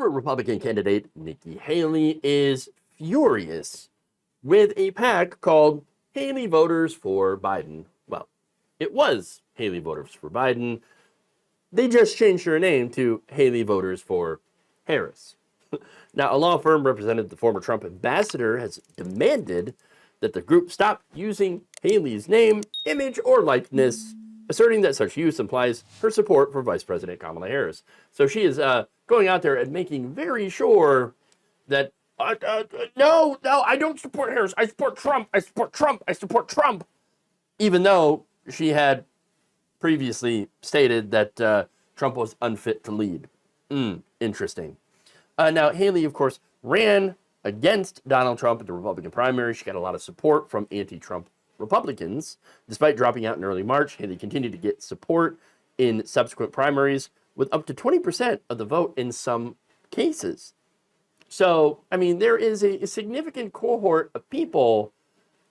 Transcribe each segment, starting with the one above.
former Republican candidate Nikki Haley is furious with a PAC called Haley Voters for Biden. Well, it was Haley Voters for Biden. They just changed her name to Haley Voters for Harris. Now, a law firm representing the former Trump ambassador has demanded that the group stop using Haley's name, image, or likeness, asserting that such use implies her support for Vice President Kamala Harris. So she is going out there and making very sure that, no, I don't support Harris. I support Trump. I support Trump. I support Trump. Even though she had previously stated that Trump was unfit to lead. Interesting. Now, Haley, of course, ran against Donald Trump in the Republican primary. She got a lot of support from anti-Trump Republicans. Despite dropping out in early March, Haley continued to get support in subsequent primaries with up to 20% of the vote in some cases. So, I mean, there is a significant cohort of people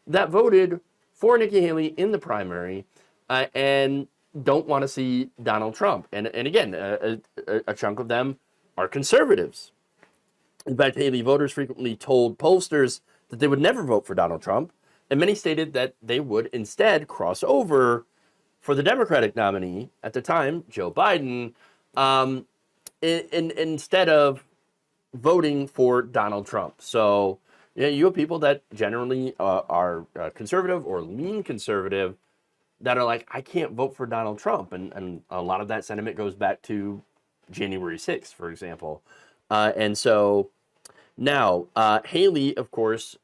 that voted for Nikki Haley in the primary and don't want to see Donald Trump. And again, a chunk of them are conservatives. In fact, Haley voters frequently told pollsters that they would never vote for Donald Trump, and many stated that they would instead cross over for the Democratic nominee at the time, Joe Biden, instead of voting for Donald Trump. So you have people that generally are conservative or lean conservative that are like, I can't vote for Donald Trump. And a lot of that sentiment goes back to January 6th, for example. And so now Haley, of course,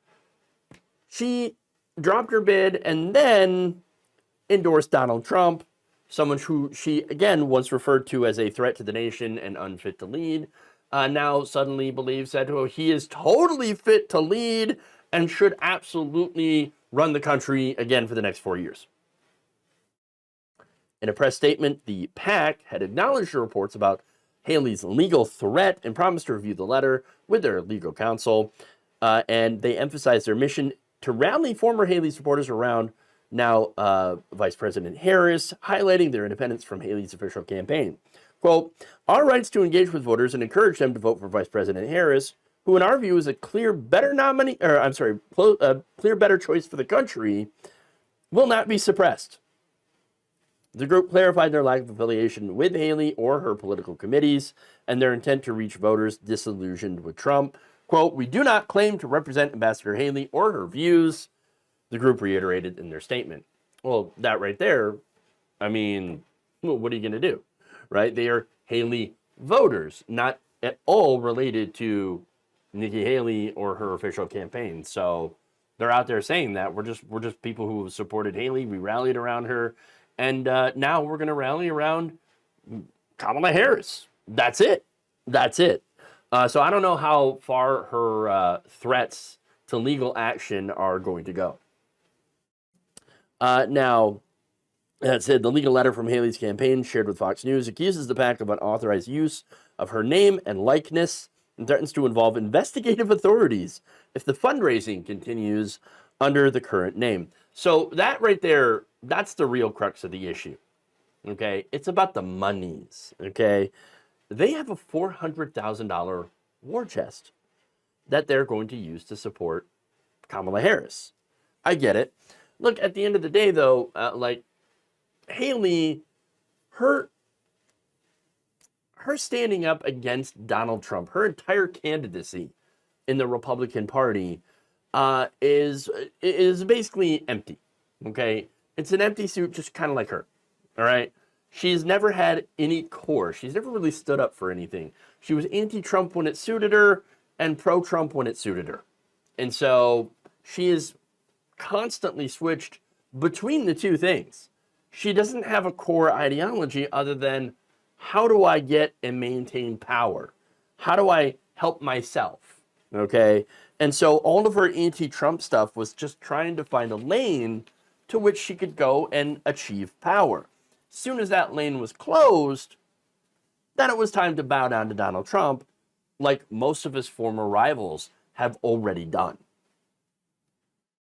she dropped her bid and then endorsed Donald Trump, someone who she, again, once referred to as a threat to the nation and unfit to lead, now suddenly believes that he is totally fit to lead and should absolutely run the country again for the next 4 years. In a press statement, the PAC had acknowledged the reports about Haley's legal threat and promised to review the letter with their legal counsel. And they emphasized their mission to rally former Haley supporters around now Vice President Harris, highlighting their independence from Haley's official campaign. Quote, our rights to engage with voters and encourage them to vote for Vice President Harris, who in our view is a clear better choice for the country, will not be suppressed. The group clarified their lack of affiliation with Haley or her political committees and their intent to reach voters disillusioned with Trump. Quote, we do not claim to represent Ambassador Haley or her views, the group reiterated in their statement. Well, that right there, I mean, what are you going to do, right? They are Haley voters, not at all related to Nikki Haley or her official campaign. So they're out there saying that we're just people who supported Haley. We rallied around her. And now we're going to rally around Kamala Harris. That's it. That's it. So I don't know how far her threats to legal action are going to go. Now, that said, the legal letter from Haley's campaign shared with Fox News accuses the PAC of unauthorized use of her name and likeness and threatens to involve investigative authorities if the fundraising continues under the current name. So that right there, that's the real crux of the issue, okay? It's about the monies, okay? They have a $400,000 war chest that they're going to use to support Kamala Harris. I get it. Look, at the end of the day, though, like, Haley, her standing up against Donald Trump, her entire candidacy in the Republican Party is basically empty, okay? It's an empty suit, just kind of like her, all right? She's never had any core. She's never really stood up for anything. She was anti-Trump when it suited her and pro-Trump when it suited her. And so she is constantly switched between the two things. She doesn't have a core ideology other than, how do I get and maintain power? How do I help myself? Okay? And so all of her anti-Trump stuff was just trying to find a lane to which she could go and achieve power. As soon as that lane was closed, then it was time to bow down to Donald Trump, like most of his former rivals have already done.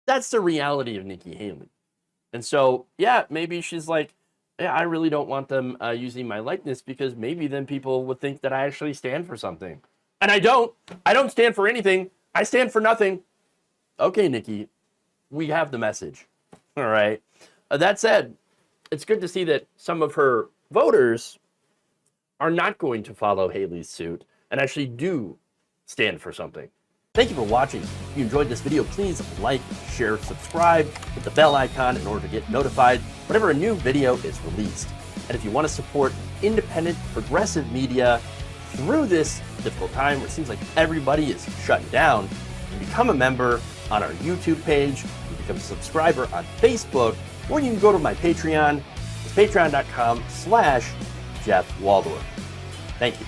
That's the reality of Nikki Haley. And so, yeah, maybe she's like, yeah, I really don't want them using my likeness because maybe then people would think that I actually stand for something. And I don't stand for anything. I stand for nothing. Okay, Nikki, we have the message. All right. That said, it's good to see that some of her voters are not going to follow Haley's suit and actually do stand for something. Thank you for watching. If you enjoyed this video, please like, share, subscribe, hit the bell icon in order to get notified whenever a new video is released. And if you want to support independent, progressive media through this difficult time where it seems like everybody is shutting down, you can become a member on our YouTube page, you can become a subscriber on Facebook, or you can go to my Patreon. It's patreon.com/Jeff Waldorf. Thank you.